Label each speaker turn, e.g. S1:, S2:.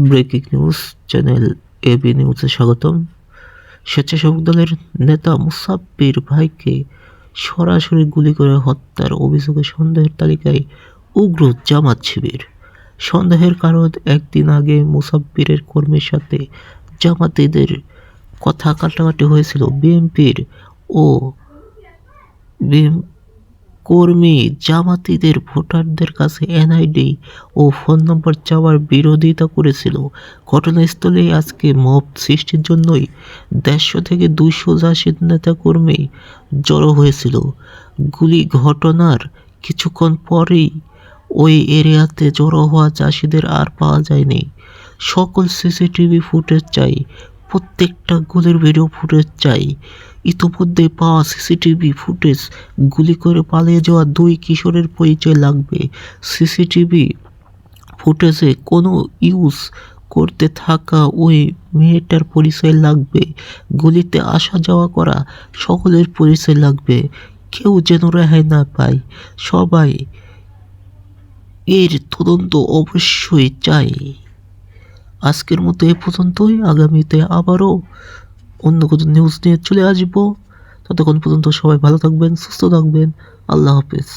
S1: Breaking news channel AB নিউজে স্বাগতম। স্বেচ্ছাসেবক দলের নেতা মুসাব্বির ভাইকে সরাসরি গুলি করে হত্যার অভিযোগে সন্দেহের তালিকায় উগ্র জামাত শিবির। সন্দেহের কারণ, একদিন আগে মুসাব্বিরের কর্মীর সাথে জামাতিদের কথা কাটাকাটি হয়েছিল। বিএনপির ও কর্মী জামাতিদের ভোটারদের কাছে এনআইডি ও ফোন নম্বর চাওয়ার বিরোধিতা করেছিল। ঘটনাস্থলেই আজকে মব সৃষ্টির জন্যই 150 থেকে 200 জাসদ নেতাকর্মী জড়ো হয়েছিল। গুলি ঘটনার কিছুক্ষণ পরেই ওই এরিয়াতে জড়ো হওয়া জাসদের আর পাওয়া যায়নি। সকল সিসিটিভি ফুটেজ চাই, প্রত্যেকটা গুলির ভিডিও ফুটেজ চাই। ইতোমধ্যে পাওয়া সিসিটিভি ফুটেজ গুলি করে পালিয়ে যাওয়া 2 কিশোরের পরিচয় লাগবে। সিসিটিভি ফুটেজে কোনো ইউজ করতে থাকা ওই মেয়েটার পরিচয় লাগবে। গুলিতে আসা যাওয়া করা সকলের পরিচয় লাগবে। কেউ যেন রেহাই না পায়। সবাই এর তদন্ত অবশ্যই চাই। আজকের মতো এ পর্যন্তই। আগামীতে আবারও অন্য কোনো নিউজ নিয়ে চলে আসবো। ততক্ষণ পর্যন্ত সবাই ভালো থাকবেন, সুস্থ থাকবেন। আল্লাহ হাফেজ।